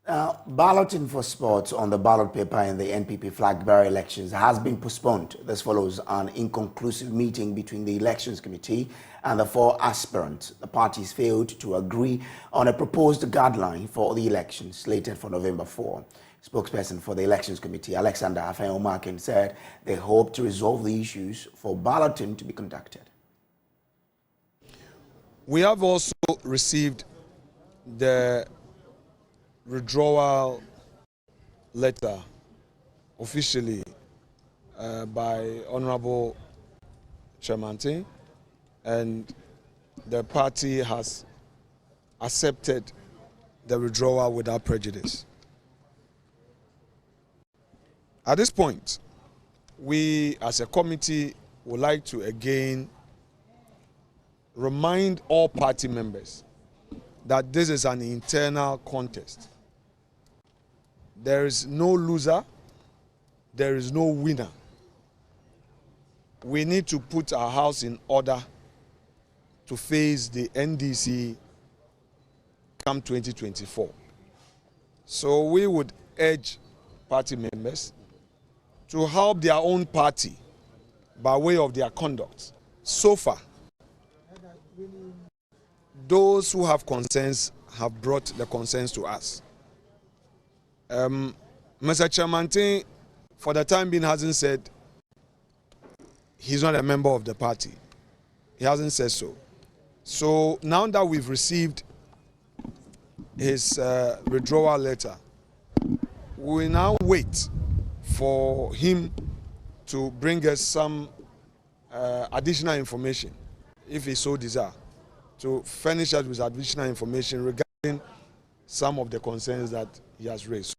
Balloting for spots on the ballot paper in the NPP Flagbearer elections has been postponed. This follows an inconclusive meeting between the Elections Committee and the 4 aspirants. The parties failed to agree on a proposed guideline for the elections slated for November 4. Spokesperson for the Elections Committee, Alexander Afeomakin, said they hope to resolve the issues for balloting to be conducted. We have also received the withdrawal letter officially by Honorable Chairman, and the party has accepted the withdrawal without prejudice. At this point, we as a committee would like to again remind all party members that this is an internal contest. There is no loser, there is no winner. We need to put our house in order to face the NDC come 2024. So we would urge party members to help their own party by way of their conduct. So far, those who have concerns have brought the concerns to us. Mr. Chairman, for the time being, hasn't said he's not a member of the party. He hasn't said so. So now that we've received his withdrawal letter, we now wait for him to bring us some additional information, if he so desires, to furnish us with additional information regarding some of the concerns that he has raised.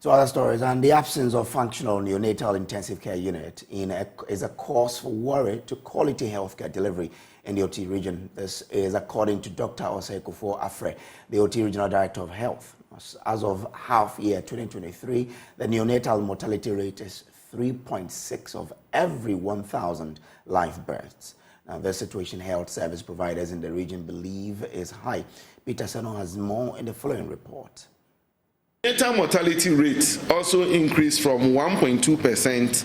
To other stories, and the absence of functional neonatal intensive care unit is a cause for worry to quality healthcare delivery in the OT region. This is according to Dr. Osei Afre, the OT Regional Director of Health. As of half year 2023, the neonatal mortality rate is 3.6 of every 1,000 live births. Now, the situation health service providers in the region believe is high. Peter Seno has more in the following report. Neonatal mortality rate also increased from 1.2%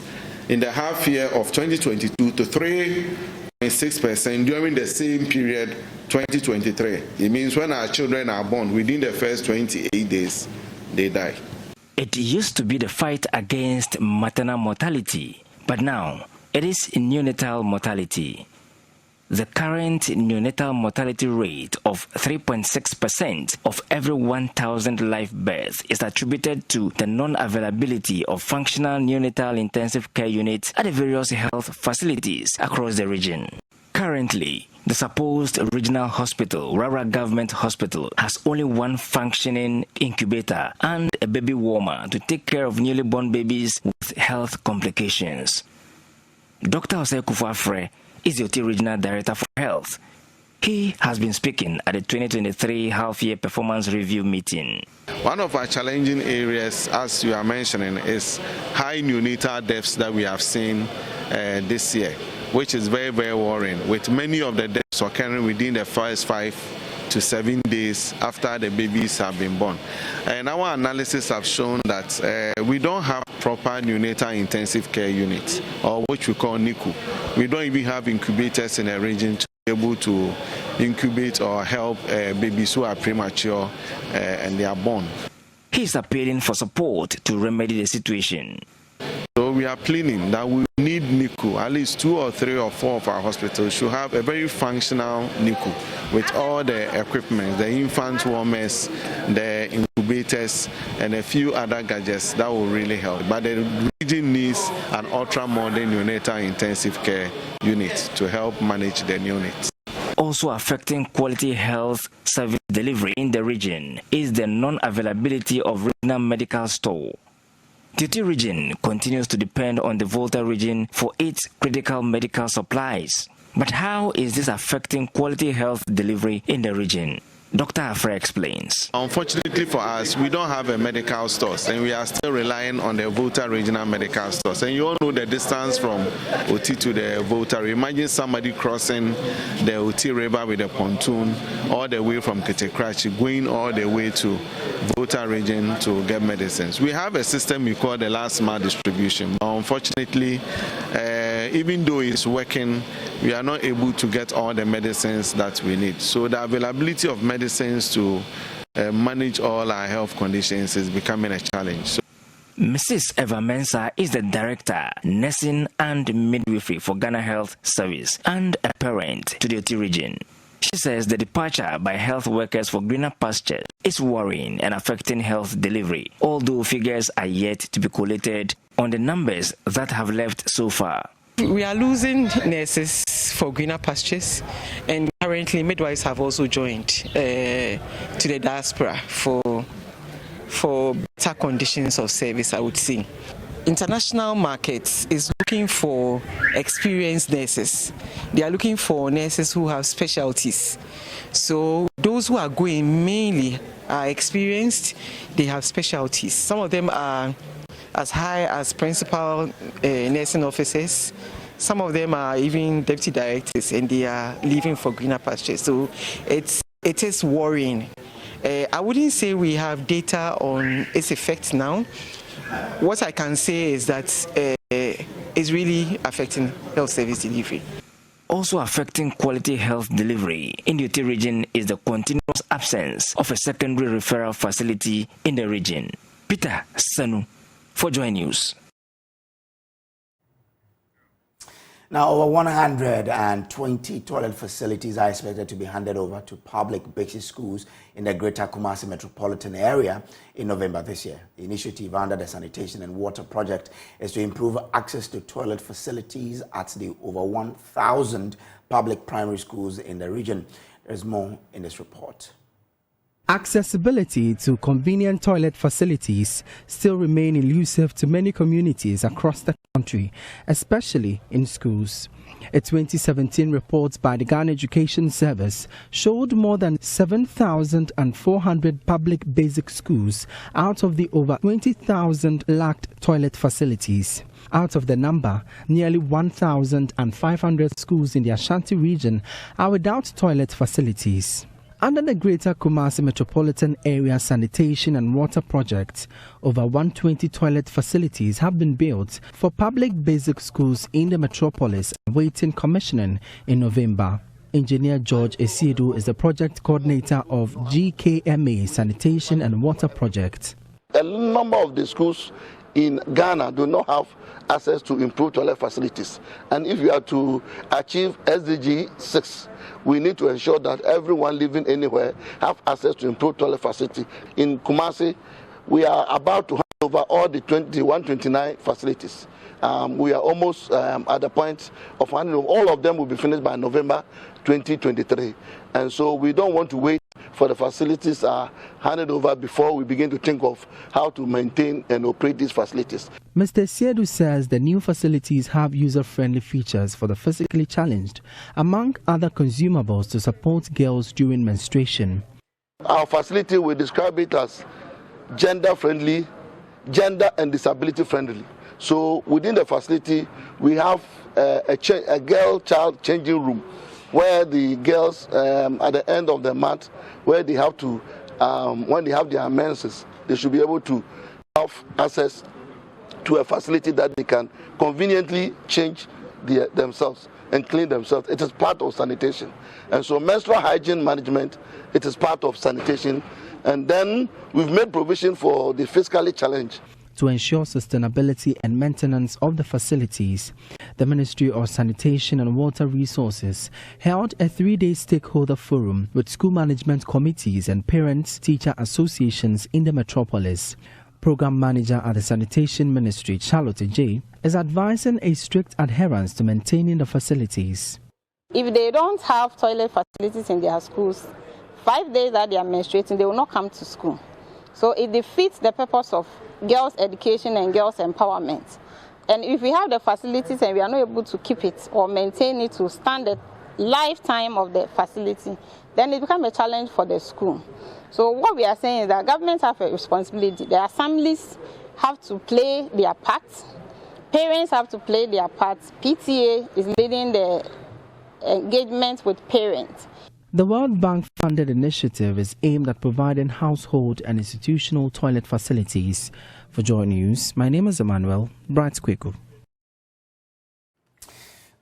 in the half year of 2022 to 3.6% during the same period 2023. It means when our children are born, within the first 28 days, they die. It used to be the fight against maternal mortality, but now it is neonatal mortality. The current neonatal mortality rate of 3.6% of every 1,000 live births is attributed to the non-availability of functional neonatal intensive care units at the various health facilities across the region. Currently, the supposed regional hospital, Rara Government Hospital, has only one functioning incubator and a baby warmer to take care of newly born babies with health complications. Dr. Osei Afre is the OT Regional Director for Health. He has been speaking at the 2023 half-year performance review meeting. One of our challenging areas, as you are mentioning, is high neonatal deaths that we have seen this year, which is very, very worrying, with many of the deaths occurring within the first 5 to 7 days after the babies have been born. And our analysis have shown that we don't have proper neonatal intensive care units, or which we call NICU. We don't even have incubators in the region to be able to incubate or help babies who are premature and they are born. He is appealing for support to remedy the situation. So we are pleading that we need NICU. At least 2 or 3 or 4 of our hospitals should have a very functional NICU with all the equipment, the infant warmers, the incubators, and a few other gadgets that will really help. But the region needs an ultra-modern neonatal intensive care unit to help manage the neonates. Also affecting quality health service delivery in the region is the non-availability of regional medical store. The OT region continues to depend on the Volta region for its critical medical supplies. But how is this affecting quality health delivery in the region? Dr. Afra explains. Unfortunately for us, we don't have a medical stores, and we are still relying on the Volta regional medical stores. And you all know the distance from Oti to the Volta. Imagine somebody crossing the Oti River with a pontoon all the way from Ketekrachi, going all the way to Volta region to get medicines. We have a system we call the last mile distribution. Unfortunately, even though it's working, we are not able to get all the medicines that we need. So the availability of medicines to manage all our health conditions is becoming a challenge. So Mrs. Eva Mensah is the Director, Nursing and Midwifery for Ghana Health Service and a parent to the Oti region. She says the departure by health workers for greener pastures is worrying and affecting health delivery, although figures are yet to be collated on the numbers that have left so far. We are losing nurses for greener pastures, and currently midwives have also joined to the diaspora for better conditions of service, I would say. International markets is looking for experienced nurses. They are looking for nurses who have specialties. So those who are going mainly are experienced, they have specialties. Some of them are as high as principal nursing officers. Some of them are even deputy directors, and they are leaving for greener pastures. So it is worrying. I wouldn't say we have data on its effects now. What I can say is that it's really affecting health service delivery. Also affecting quality health delivery in the Oti region is the continuous absence of a secondary referral facility in the region. Peter Sanu for JoyNews. Now, over 120 toilet facilities are expected to be handed over to public basic schools in the Greater Kumasi metropolitan area in November this year. The initiative under the Sanitation and Water Project is to improve access to toilet facilities at the over 1,000 public primary schools in the region. There's more in this report. Accessibility to convenient toilet facilities still remain elusive to many communities across the country, especially in schools. A 2017 report by the Ghana Education Service showed more than 7,400 public basic schools out of the over 20,000 lacked toilet facilities. Out of the number, nearly 1,500 schools in the Ashanti region are without toilet facilities. Under the Greater Kumasi Metropolitan Area Sanitation and Water Project, over 120 toilet facilities have been built for public basic schools in the metropolis, awaiting commissioning in November. Engineer George Esiedu is the project coordinator of GKMA Sanitation and Water Project. A number of the schools in Ghana do not have access to improved toilet facilities. And if you are to achieve SDG 6, we need to ensure that everyone living anywhere have access to improved toilet facility. In Kumasi, we are about to hand over all the 129 facilities. We are almost at the point of handing over. All of them will be finished by November 2023. And so we don't want to wait for the facilities are handed over before we begin to think of how to maintain and operate these facilities. Mr. Siedu says the new facilities have user-friendly features for the physically challenged, among other consumables to support girls during menstruation. Our facility, we describe it as gender-friendly, gender and disability-friendly. So within the facility, we have a girl-child changing room, where the girls at the end of the month, where they have to, when they have their menses, they should be able to have access to a facility that they can conveniently change themselves and clean themselves. It is part of sanitation. And so menstrual hygiene management, it is part of sanitation. And then we've made provision for the physically challenged. To ensure sustainability and maintenance of the facilities, the Ministry of Sanitation and Water Resources held a 3-day stakeholder forum with school management committees and parents-teacher associations in the metropolis. Program Manager at the Sanitation Ministry, Charlotte J., is advising a strict adherence to maintaining the facilities. If they don't have toilet facilities in their schools, 5 days that they are menstruating, they will not come to school. So it defeats the purpose of girls' education and girls' empowerment. And if we have the facilities and we are not able to keep it or maintain it to standard lifetime of the facility, then it becomes a challenge for the school. So what we are saying is that governments have a responsibility. The assemblies have to play their part. Parents have to play their part. PTA is leading the engagement with parents. The World Bank-funded initiative is aimed at providing household and institutional toilet facilities. For JoyNews, my name is Emmanuel Bright-Kweku.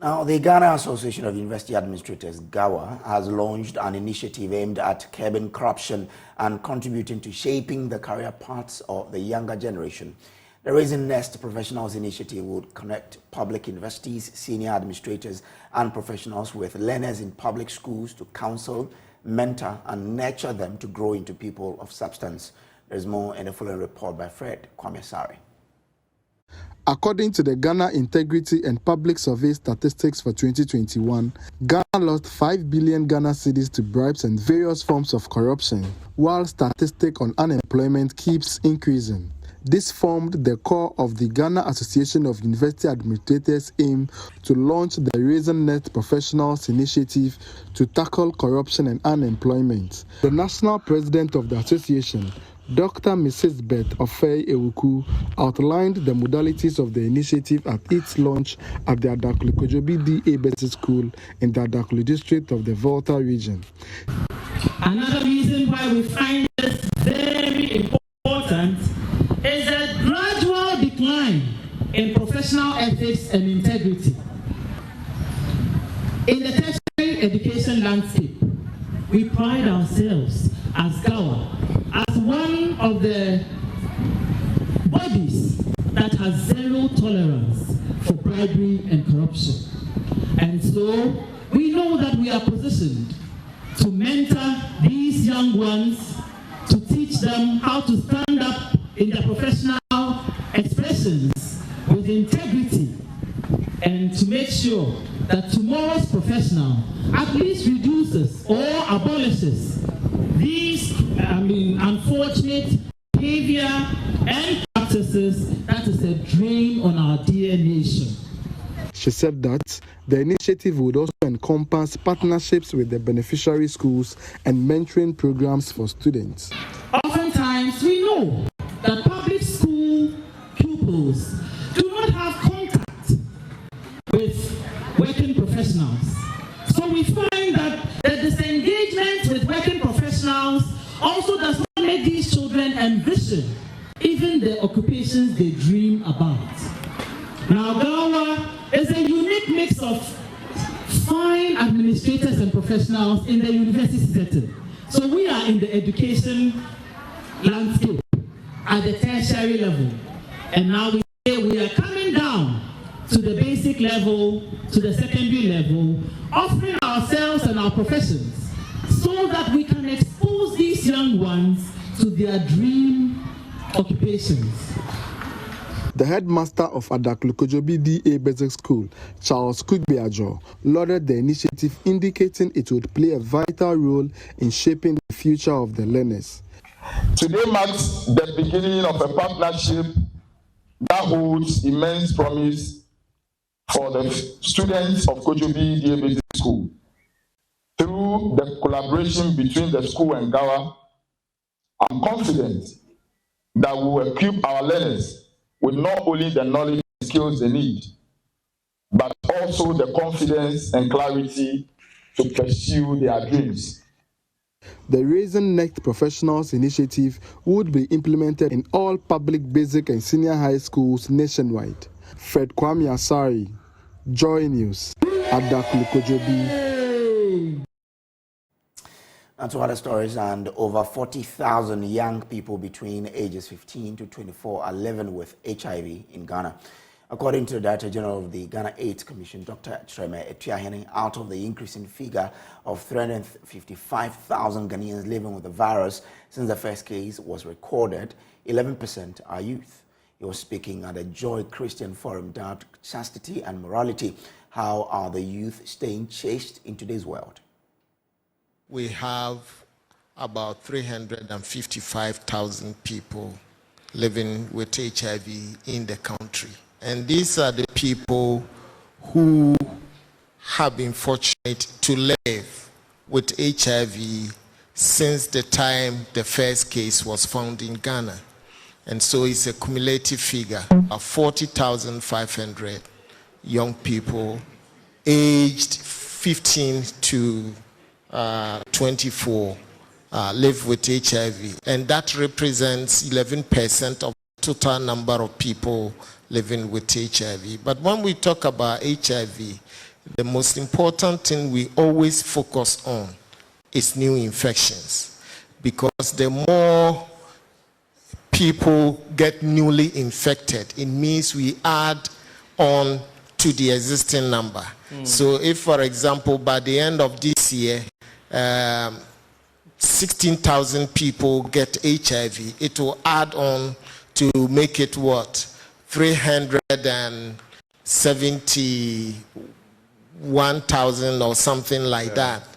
Now, the Ghana Association of University Administrators, GAWA, has launched an initiative aimed at curbing corruption and contributing to shaping the career paths of the younger generation. The Raising Nest Professionals Initiative would connect public universities, senior administrators, and professionals with learners in public schools to counsel, mentor, and nurture them to grow into people of substance. There's more in the following report by Fred Kwame-Sari. According to the Ghana Integrity and Public Survey statistics for 2021, Ghana lost 5 billion Ghana cedis to bribes and various forms of corruption, while statistic on unemployment keeps increasing. This formed the core of the Ghana Association of University Administrators' aim to launch the Raising Nest Professionals Initiative to tackle corruption and unemployment. The national president of the association, Dr. Mrs. Beth Ofei Ewuku, outlined the modalities of the initiative at its launch at the Kojo BDA Basic School in the Adaklu district of the Volta region. Another reason why we find this very important is a gradual decline in professional ethics and integrity. In the tertiary education landscape, we pride ourselves as GAWA as one of the bodies that has zero tolerance for bribery and corruption. And so we know that we are positioned to mentor these young ones, to teach them how to stand up in their professional expressions with integrity, and to make sure that tomorrow's professional at least reduces or abolishes these unfortunate behavior and practices that is a drain on our dear nation. She said that the initiative would also encompass partnerships with the beneficiary schools and mentoring programs for students. Oftentimes we know that public school pupils do not have contact with working professionals. So we find that the disengagement with working professionals also does not make these children envision even the occupations they dream about. Now, GAWA is a unique mix of fine administrators and professionals in the university setting. So we are in the education landscape at the tertiary level. And now we are coming down to the basic level, to the secondary level, offering ourselves and our professions so that we can expose these young ones to their dream occupations. The headmaster of Adaklu Kojo BDA Basic School, Charles Kugbeajo, lauded the initiative, indicating it would play a vital role in shaping the future of the learners. Today marks the beginning of a partnership that holds immense promise for the students of Kojo BDA Basic School. Through the collaboration between the school and GAWA, I'm confident that we will equip our learners with not only the knowledge and skills they need, but also the confidence and clarity to pursue their dreams. The Raising Nest Professionals Initiative would be implemented in all public basic and senior high schools nationwide. Fred Kwame-Sari, JoyNews, Adaklu Kojo B. And to other stories, and over 40,000 young people between ages 15 to 24 are living with HIV in Ghana. According to the Director General of the Ghana AIDS Commission, Dr. Treme Etuahene, out of the increasing figure of 355,000 Ghanaians living with the virus since the first case was recorded, 11% are youth. He was speaking at the Joy Christian Forum, dubbed Chastity and Morality. How are the youth staying chaste in today's world? We have about 355,000 people living with HIV in the country. And these are the people who have been fortunate to live with HIV since the time the first case was found in Ghana. And so it's a cumulative figure of 40,500 young people aged 15 to 24 live with HIV. And that represents 11% of the total number of people living with HIV. But when we talk about HIV, the most important thing we always focus on is new infections, because the more people get newly infected, it means we add on to the existing number. So if, for example, by the end of this year, 16,000 people get HIV, it will add on to make it what? 371,000 or something like that.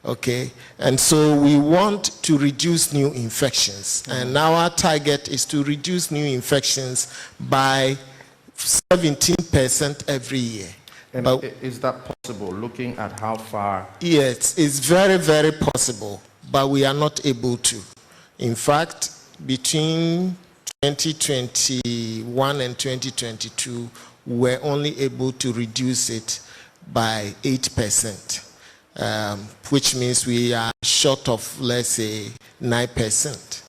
Okay, and so we want to reduce new infections, and our target is to reduce new infections by 17% every year. And but is that possible, looking at how far? Yes, it's very, very possible, but we are not able to. In fact, between 2021 and 2022, we were only able to reduce it by 8%. Which means we are short of, let's say, 9%.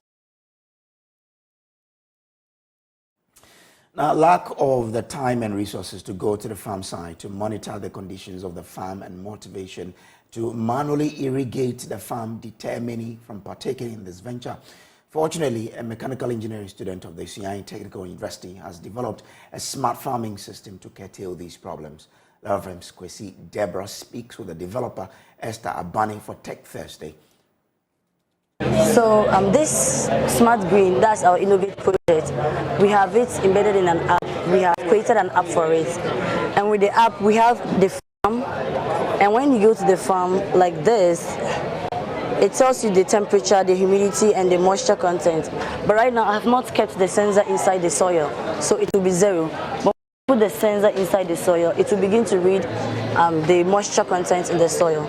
Now, lack of the time and resources to go to the farm site to monitor the conditions of the farm and motivation to manually irrigate the farm deter many from partaking in this venture. Fortunately, a mechanical engineering student of the Sunyani Technical University has developed a smart farming system to curtail these problems. LFM's Kwesi Deborah speaks with the developer Esther Abani for Tech Thursday. So this Smart Green, that's our innovative project. We have it embedded in an app. We have created an app for it. And with the app, we have the farm. And when you go to the farm like this, it tells you the temperature, the humidity, and the moisture content. But right now, I have not kept the sensor inside the soil, so it will be 0. But put the sensor inside the soil, it will begin to read the moisture content in the soil.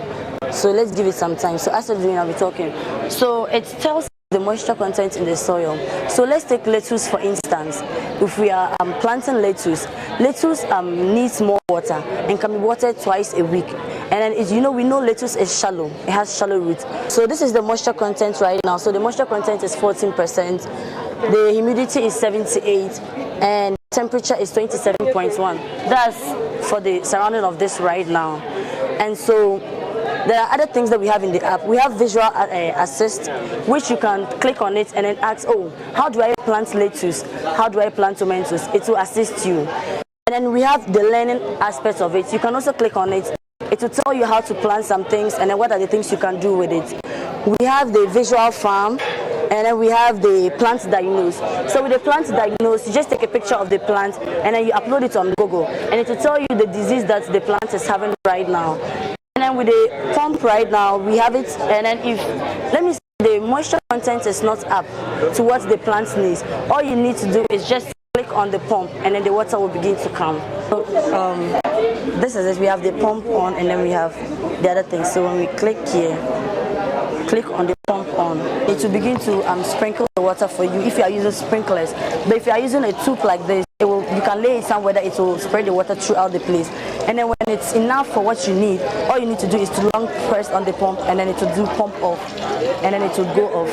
So let's give it some time. So as I'm doing, I'll be talking. So it tells the moisture content in the soil. So let's take lettuce for instance. If we are planting lettuce needs more water and can be watered twice a week. And then we know lettuce is shallow. It has shallow roots. So this is the moisture content right now. So the moisture content is 14%. The humidity is 78%. And temperature is 27.1. That's for the surrounding of this right now. And so there are other things that we have in the app. We have visual assist, which you can click on it and then ask, oh, how do I plant lettuce? How do I plant tomatoes? It will assist you. And then we have the learning aspect of it. You can also click on it. It will tell you how to plant some things and then what are the things you can do with it. We have the visual farm. And then we have the plant diagnose. So with the plant diagnose, you just take a picture of the plant and then you upload it on Google. And it will tell you the disease that the plant is having right now. And then with the pump right now, we have it. And then if, let me say, the moisture content is not up to what the plant needs, all you need to do is just click on the pump and then the water will begin to come. So, this is it. We have the pump on and then we have the other thing. So when we click here, click on the pump on, it will begin to sprinkle the water for you if you are using sprinklers. But if you are using a tube like this, you can lay it somewhere that it will spread the water throughout the place. And then when it's enough for what you need, all you need to do is to long press on the pump and then it will do pump off and then it will go off.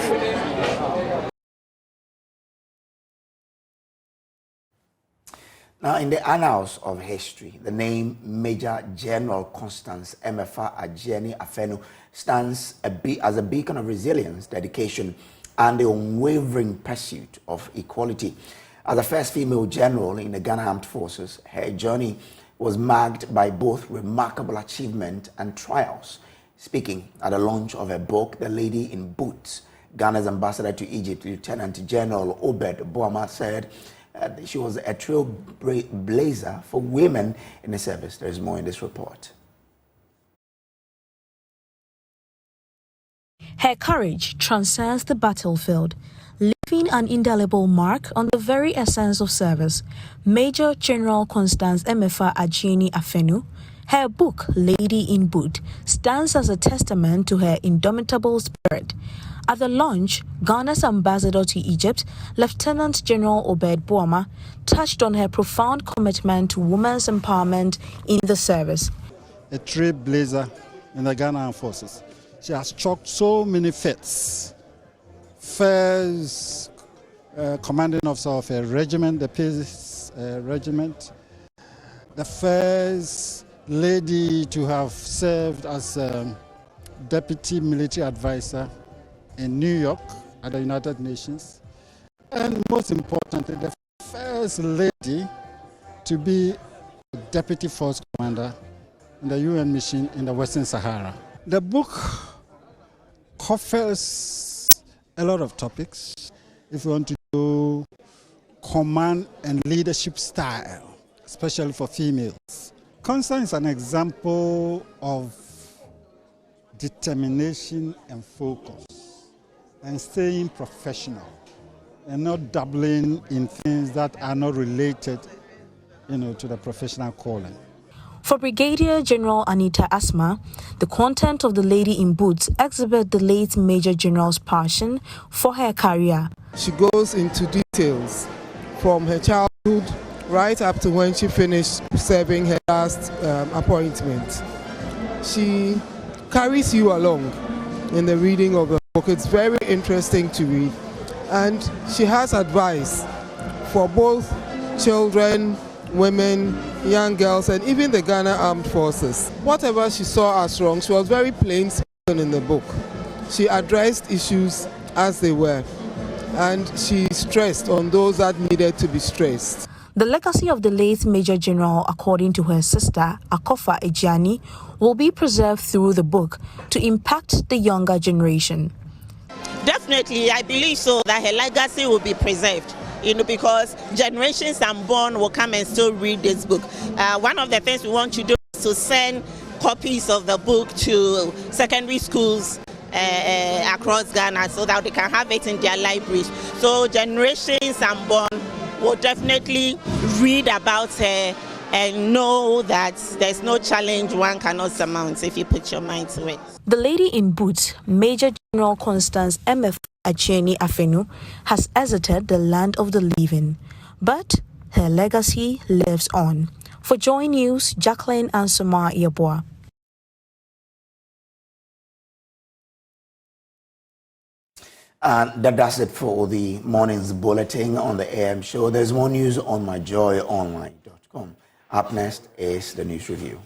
Now, in the annals of history, the name Major General Constance Emefa Adjei Afenu stands as a beacon of resilience, dedication, and the unwavering pursuit of equality. As the first female general in the Ghana Armed Forces, her journey was marked by both remarkable achievement and trials. Speaking at the launch of her book, The Lady in Boots, Ghana's ambassador to Egypt, Lieutenant General Obed Boama, said she was a trailblazer for women in the service. There is more in this report. Her courage transcends the battlefield, leaving an indelible mark on the very essence of service. Major General Constance Emefa Adjei Afenu Her book, Lady in Boot, stands as a testament to her indomitable spirit. At the launch, Ghana's ambassador to Egypt, Lieutenant General Obed Boama, touched on her profound commitment to women's empowerment in the service. A trailblazer in the Ghana Armed Forces. She has chalked so many feats. First commanding officer of a regiment, the Peace Regiment. The first lady to have served as deputy military advisor in New York at the United Nations. And most importantly, the first lady to be a deputy force commander in the UN mission in the Western Sahara. The book covers a lot of topics. If you want to do command and leadership style, especially for females. Constance is an example of determination and focus and staying professional and not dabbling in things that are not related, to the professional calling. For Brigadier General Anita Asma, the content of The Lady in Boots exhibit the late Major General's passion for her career. She goes into details from her childhood right up to when she finished serving her last appointment. She carries you along in the reading of the book. It's very interesting to read, and she has advice for both children, women, young girls, and even the Ghana Armed Forces. Whatever she saw as wrong, she was very plain spoken in the book. She addressed issues as they were, and she stressed on those that needed to be stressed. The legacy of the late Major General, according to her sister, Akofa Ejiani, will be preserved through the book to impact the younger generation. Definitely, I believe so, that her legacy will be preserved. Because generations unborn will come and still read this book. One of the things we want to do is to send copies of the book to secondary schools across Ghana so that they can have it in their libraries. So generations unborn will definitely read about her and know that there's no challenge one cannot surmount if you put your mind to it. The Lady in Boots, Major General Constance M.F. Acheni Afenu, has exited the land of the living, but her legacy lives on. For JoyNews, Jacqueline Ansoma Yeboah. And that does it for the morning's bulletin on the AM show. There's more news on myjoyonline.com. Up next is the news review.